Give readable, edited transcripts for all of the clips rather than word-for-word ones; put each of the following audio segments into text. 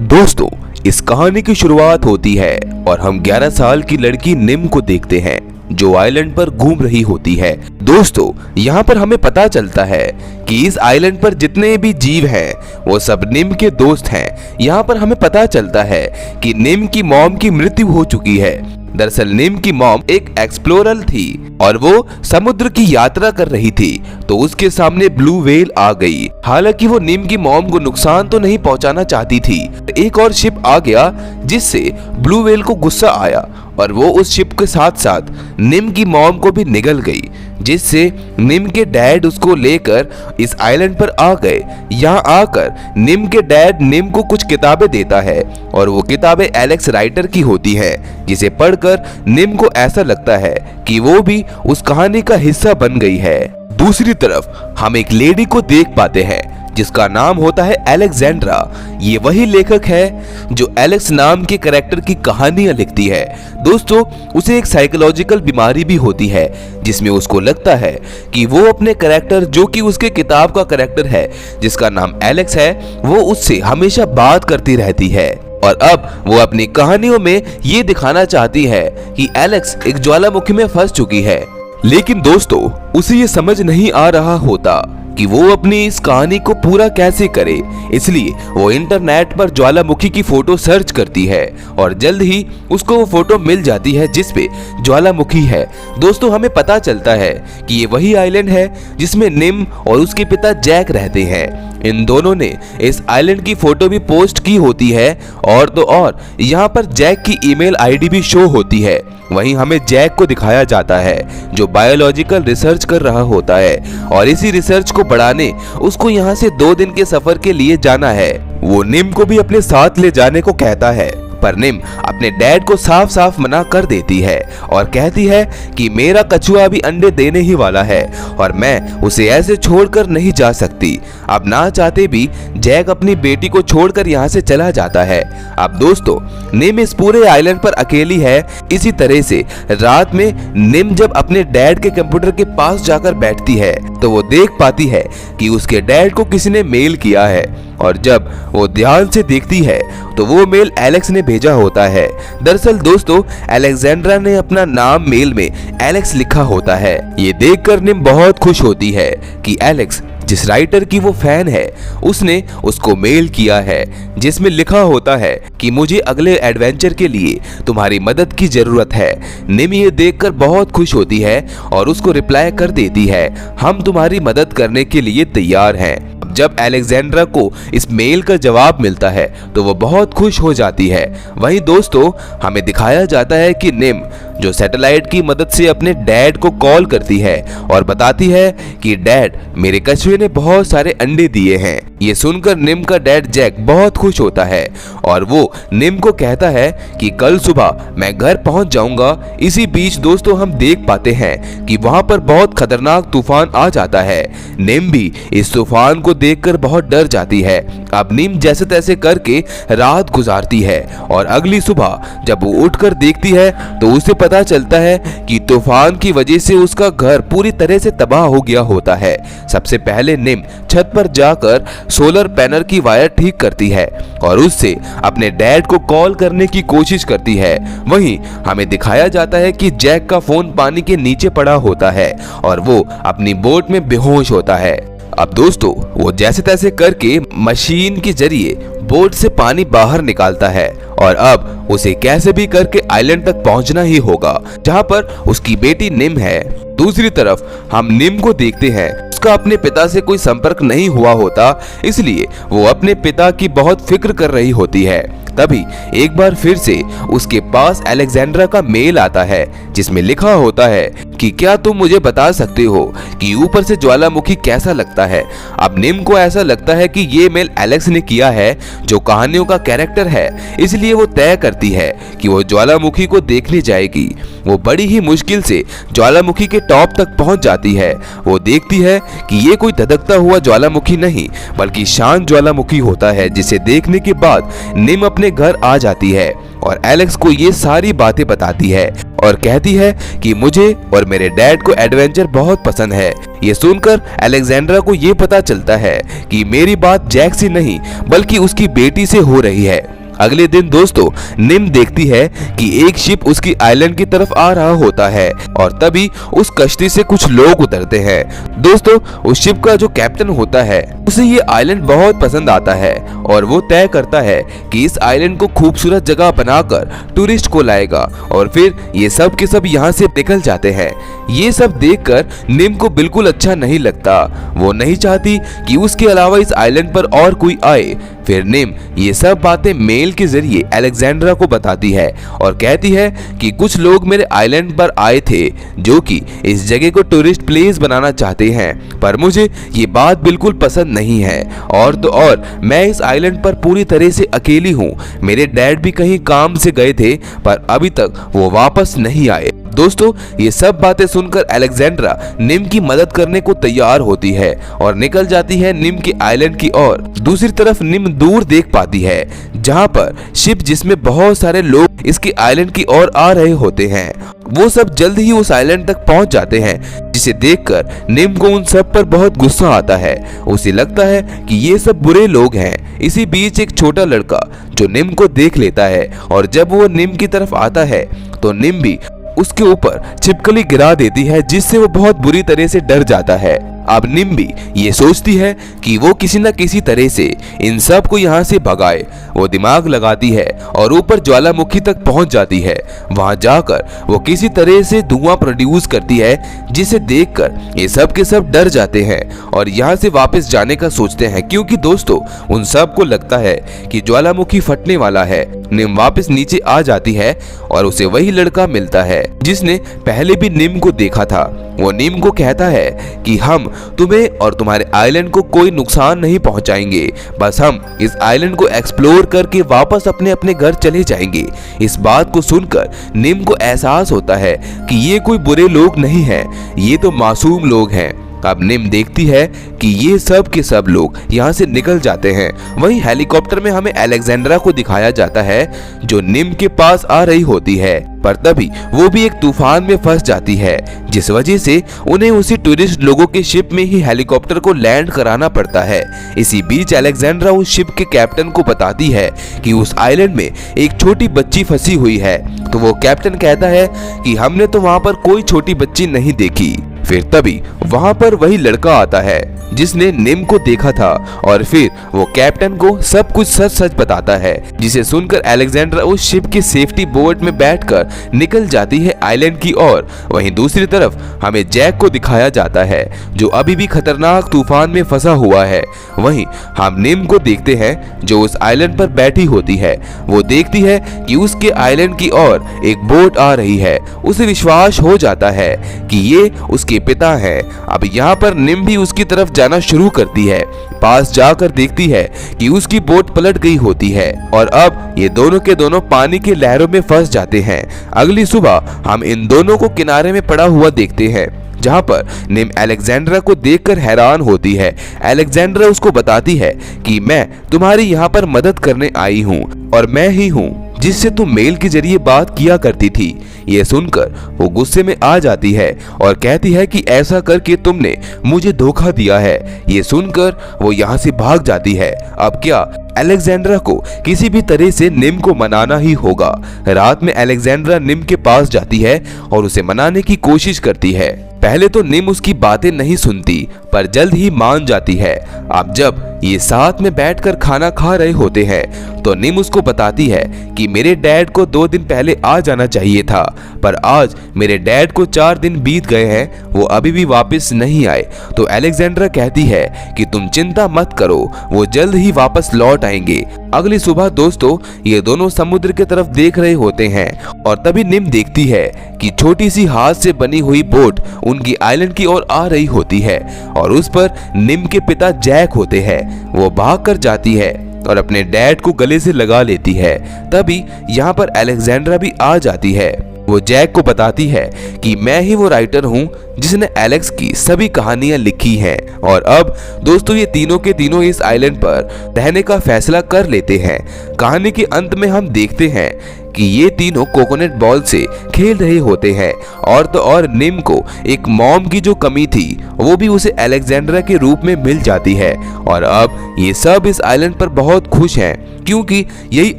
दोस्तों, इस कहानी की शुरुआत होती है और हम 11 साल की लड़की निम को देखते हैं जो आइलैंड पर घूम रही होती है। दोस्तों, यहाँ पर हमें पता चलता है कि इस आइलैंड पर जितने भी जीव हैं वो सब निम के दोस्त हैं। यहाँ पर हमें पता चलता है कि निम की मॉम की मृत्यु हो चुकी है। दरअसल निम की मॉम एक एक्सप्लोरर थी और वो समुद्र की यात्रा कर रही थी, तो उसके सामने ब्लू व्हेल आ गई। हालांकि वो निम की मॉम को नुकसान तो नहीं पहुंचाना चाहती थी। एक और शिप आ गया जिससे ब्लू व्हेल को गुस्सा आया और वो उस शिप के साथ साथ निम की मॉम को भी निगल गई, जिससे निम के डैड उसको लेकर इस आइलैंड पर आ गए। यहाँ आकर निम के डैड निम को कुछ किताबें देता है और वो किताबें एलेक्स राइटर की होती हैं, जिसे पढ़कर निम को ऐसा लगता है कि वो भी उस कहानी का हिस्सा बन गई है। दूसरी तरफ हम एक लेडी को देख पाते हैं जिसका नाम होता है अलेक्जेंड्रा। ये वही लेखक है जो एलेक्स नाम के कैरेक्टर की कहानियां लिखती है। दोस्तों, उसे एक साइकोलॉजिकल बीमारी भी होती है जिसमें उसको लगता है कि वो अपने कैरेक्टर, जो कि उसके किताब का कैरेक्टर है जिसका नाम एलेक्स है, वो उससे हमेशा बात करती रहती है। और अब वो अपनी कहानियों में ये दिखाना चाहती है कि एलेक्स एक ज्वालामुखी में फंस चुकी है। लेकिन दोस्तों, उसे ये समझ नहीं आ रहा होता कि वो अपनी इस कहानी को पूरा कैसे करे। इसलिए वो इंटरनेट पर ज्वालामुखी की फोटो सर्च करती है और जल्द ही उसको वो फोटो मिल जाती है जिसपे ज्वालामुखी है। दोस्तों, हमें पता चलता है कि ये वही आइलैंड है जिसमें निम और उसके पिता जैक रहते हैं। इन दोनों ने इस आइलैंड की फोटो भी पोस्ट की होती है और तो और यहाँ पर जैक की ईमेल आईडी भी शो होती है। वहीं हमें जैक को दिखाया जाता है जो बायोलॉजिकल रिसर्च कर रहा होता है और इसी रिसर्च को बढ़ाने उसको यहाँ से 2 दिन के सफर के लिए जाना है। वो निम को भी अपने साथ ले जाने को कहता है, पर निम अपने डैड को साफ साफ मना कर देती है और कहती है कि मेरा कछुआ भी अंडे देने ही वाला है और मैं उसे ऐसे छोड़कर नहीं जा सकती। अब ना चाहते भी जैक अपनी बेटी को छोड़कर यहाँ से चला जाता है। अब दोस्तों, निम इस पूरे आइलैंड पर अकेली है। इसी तरह से रात में निम जब अपने डैड के कंप्यूटर के पास जाकर बैठती है तो वो देख पाती है कि उसके डैड को किसी ने मेल किया है और जब वो ध्यान से देखती है तो वो मेल एलेक्स ने भेजा होता है। दरअसल दोस्तों, अलेक्जेंड्रा ने अपना नाम मेल में एलेक्स लिखा होता है। ये देखकर निम बहुत खुश होती है कि एलेक्स, जिस राइटर की वो फैन है, उसने उसको मेल किया है जिसमें लिखा होता है कि मुझे अगले एडवेंचर के लिए तुम्हारी मदद की जरूरत है। निम ये देखकर बहुत खुश होती है और उसको रिप्लाई कर देती है, हम तुम्हारी मदद करने के लिए तैयार हैं। जब अलेक्जेंड्रा को इस मेल का जवाब मिलता है तो वो बहुत खुश हो जाती है। वहीं दोस्तों, हमें दिखाया जाता है कि निम जो सैटेलाइट की मदद से अपने डैड को कॉल करती है और बताती है कि डैड, मेरे कछुए ने बहुत सारे अंडे दिए हैं। ये सुनकर निम का डैड जैक बहुत खुश होता है और वो निम को कहता है कि कल सुबह मैं घर पहुंच जाऊंगा। इसी बीच दोस्तों, हम देख पाते हैं कि वहां पर बहुत खतरनाक तूफान आ जाता है। निम भी इस तूफान को देखकर बहुत डर जाती है। अब निम जैसे तैसे करके रात गुजारती है और अगली सुबह जब वो उठकर देखती है तो उसे पता चलता है कि तूफान की वजह से उसका घर पूरी तरह से तबाह हो गया होता है। सबसे पहले निम छत पर जाकर सोलर पैनल की वायर ठीक करती है और उससे अपने डैड को कॉल करने की कोशिश करती है। वहीं हमें दिखाया जाता है कि जैक का फोन पानी के नीचे पड़ा होता है और वो अपनी बोट में बेहोश होता है। अब दोस्तों, वो जैसे तैसे करके मशीन के जरिए बोट से पानी बाहर निकालता है और अब उसे कैसे भी करके आइलैंड तक पहुंचना ही होगा जहां पर उसकी बेटी निम है। दूसरी तरफ हम निम को देखते हैं, उसका अपने पिता से कोई संपर्क नहीं हुआ होता, इसलिए वो अपने पिता की बहुत फिक्र कर रही होती है। तभी एक बार फिर से उसके पास अलेक्जेंड्रा का मेल आता है जिसमें लिखा होता है कि क्या तुम मुझे बता सकते हो कि ऊपर से ज्वालामुखी कैसा लगता है। अब निम को ऐसा लगता है कि ये मेल एलेक्स ने किया है जो कहानियों का कैरेक्टर है, इसलिए वो तय करती है कि वो ज्वालामुखी को देखने जाएगी। वो बड़ी ही मुश्किल से ज्वालामुखी के टॉप तक पहुंच जाती है। वो देखती है कि ये कोई धधकता हुआ ज्वालामुखी नहीं बल्कि शांत ज्वालामुखी होता है, जिसे देखने के बाद निम अपने घर आ जाती है और एलेक्स को ये सारी बातें बताती है और कहती है कि मुझे और मेरे डैड को एडवेंचर बहुत पसंद है। ये सुनकर अलेक्जेंड्रा को ये पता चलता है कि मेरी बात जैक से नहीं बल्कि उसकी बेटी से हो रही है। अगले दिन दोस्तों निम देखती है कि एक शिप उसकी आइलैंड की तरफ आ रहा होता है और तभी उस कश्ती से कुछ लोग उतरते हैं। दोस्तों उस शिप का जो कैप्टन होता है उसे ये आइलैंड बहुत पसंद आता है और वो तय करता है कि इस आइलैंड को खूबसूरत जगह बनाकर टूरिस्ट को लाएगा और फिर ये सब के सब यहाँ से निकल जाते हैं। ये सब देखकर निम को बिल्कुल अच्छा नहीं लगता। वो नहीं चाहती कि उसके अलावा इस आइलैंड पर और कोई आए। फिर निम ये सब बातें मेल के जरिए अलेक्जेंड्रा को बताती है और कहती है कि कुछ लोग मेरे आइलैंड पर आए थे जो कि इस जगह को टूरिस्ट प्लेस बनाना चाहते हैं, पर मुझे ये बात बिल्कुल पसंद नहीं है। और तो और मैं इस आइलैंड पर पूरी तरह से अकेली हूँ। मेरे डैड भी कहीं काम से गए थे पर अभी तक वो वापस नहीं आए। दोस्तों ये सब बातें सुनकर अलेक्जेंड्रा निम की मदद करने को तैयार होती है और निकल जाती है निम के आइलैंड की ओर। दूसरी तरफ निम दूर देख पाती है जहां पर शिप जिसमें बहुत सारे लोग इसके आइलैंड की ओर आ रहे होते हैं। वो सब जल्द ही उस आइलैंड तक पहुंच जाते हैं, जिसे देखकर निम को उन सब पर बहुत गुस्सा आता है। उसे लगता है कि ये सब बुरे लोग हैं। इसी बीच एक छोटा लड़का जो निम को देख लेता है और जब वो निम की तरफ आता है तो निम भी उसके ऊपर छिपकली गिरा देती है, जिससे वो बहुत बुरी तरह से डर जाता है। अब निम भी ये सोचती है कि वो किसी न किसी तरह से इन सब को यहाँ से भगाए। वो दिमाग लगाती है और ऊपर ज्वालामुखी तक पहुँच जाती है। वहाँ जाकर वो किसी तरह से धुआं प्रोड्यूस करती है, जिसे देखकर ये सब के सब डर जाते हैं और यहाँ से वापस जाने का सोचते हैं, क्योंकि दोस्तों उन सब को लगता है कि ज्वालामुखी फटने वाला है। निम वापस नीचे आ जाती है और उसे वही लड़का मिलता है जिसने पहले भी निम को देखा था। वो निम को कहता है कि हम तुम्हें और तुम्हारे आइलैंड को कोई नुकसान नहीं पहुंचाएंगे, बस हम इस आइलैंड को एक्सप्लोर करके वापस अपने अपने घर चले जाएंगे। इस बात को सुनकर निम को एहसास होता है कि ये कोई बुरे लोग नहीं हैं, ये तो मासूम लोग हैं। अब निम देखती है कि ये सब के सब लोग यहाँ से निकल जाते हैं। वहीं हेलीकॉप्टर में हमें अलेक्जेंड्रा को दिखाया जाता है जो निम के पास आ रही होती है, पर तभी वो भी एक तूफान में फंस जाती है, जिस वजह से उन्हें उसी टूरिस्ट लोगों के शिप में ही हेलीकॉप्टर को लैंड कराना पड़ता है। इसी बीच अलेक्जेंड्रा उस शिप के कैप्टन को बताती है कि उस आइलैंड में एक छोटी बच्ची फंसी हुई है, तो वो कैप्टन कहता है कि हमने तो वहाँ पर कोई छोटी बच्ची नहीं देखी। फिर तभी वहाँ पर वही लड़का आता है जिसने निम को देखा था और फिर वो कैप्टन को सब कुछ सच सच बताता है, जिसे सुनकर अलेक्जेंड्रा उस शिप के सेफ्टी बोट में बैठकर निकल जाती है आइलैंड की ओर। वहीं दूसरी तरफ हमें जैक को दिखाया जाता है जो अभी भी खतरनाक तूफान में फंसा हुआ है। वहीं हम निम को देखते हैं जो उस आइलैंड पर बैठी होती है। वो देखती है कि उसके आइलैंड की ओर एक बोट आ रही है। उसे विश्वास हो जाता है कि ये उसके पिता हैं। अब यहाँ पर निम भी उसकी तरफ जाना शुरू करती है। पास जाकर देखती है कि उसकी बोट पलट गई होती है और अब ये दोनों के दोनों पानी की लहरों में फंस जाते हैं। अगली सुबह हम इन दोनों को किनारे में पड़ा हुआ देखते हैं, जहां पर निम अलेक्जेंड्रा को देखकर हैरान होती है। अलेक्जेंड्रा उसको बताती है कि मैं तुम्हारी यहाँ पर मदद करने आई हूँ और मैं ही हूँ जिससे तुम मेल के जरिए बात किया करती थी। ये सुनकर वो गुस्से में आ जाती है और कहती है कि ऐसा करके तुमने मुझे धोखा दिया है। ये सुनकर वो यहाँ से भाग जाती है। अब क्या अलेक्जेंड्रा को किसी भी तरह से निम को मनाना ही होगा। रात में अलेक्जेंड्रा निम के पास जाती है और उसे मनाने की कोशिश करती है। पहले तो निम उसकी बातें नहीं सुनती पर जल्द ही मान जाती है। अब जब ये साथ में बैठकर खाना खा रहे होते हैं तो निम उसको बताती है कि मेरे डैड को 2 दिन पहले आ जाना चाहिए था, पर आज मेरे डैड को 4 दिन बीत गए हैं, वो अभी भी वापस नहीं आए। तो अलेक्जेंड्रा कहती है कि तुम चिंता मत करो, वो जल्द ही वापस लौट आएंगे। अगली सुबह दोस्तों ये दोनों समुद्र की तरफ देख रहे होते हैं और तभी निम देखती है कि छोटी सी हाथ से बनी हुई बोट उनकी आइलैंड की ओर आ रही होती है और उस पर निम के पिता जैक होते हैं। वो भाग कर जाती है और अपने डैड को गले से लगा लेती है। तभी यहाँ पर अलेक्जेंड्रा भी आ जाती है। वो जैक को बताती है कि मैं ही वो राइटर हूँ जिसने एलेक्स की सभी कहानियां लिखी हैं। और अब दोस्तों ये तीनों के तीनों इस आइलैंड पर रहने का फैसला कर लेते हैं। कहानी के अंत में हम देखते हैं कि ये तीनों कोकोनट बॉल से खेल रहे होते हैं और तो और निम को एक मॉम की जो कमी थी वो भी उसे अलेक्जेंड्रा के रूप में मिल जाती है और अब ये सब इस आइलैंड पर बहुत खुश हैं क्योंकि यही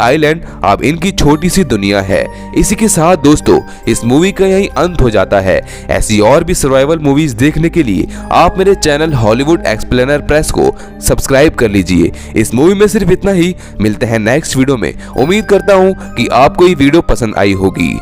आइलैंड अब इनकी छोटी सी दुनिया है। इसी के साथ दोस्तों इस मूवी का यही अंत हो जाता है। ऐसी और भी सर्वाइवल मूवीज देखने के लिए आप मेरे चैनल हॉलीवुड एक्सप्लेनर प्रेस को सब्सक्राइब कर लीजिए। इस मूवी में सिर्फ इतना ही। मिलते हैं नेक्स्ट वीडियो में। उम्मीद करता हूँ कि आपको ये वीडियो पसंद आई होगी।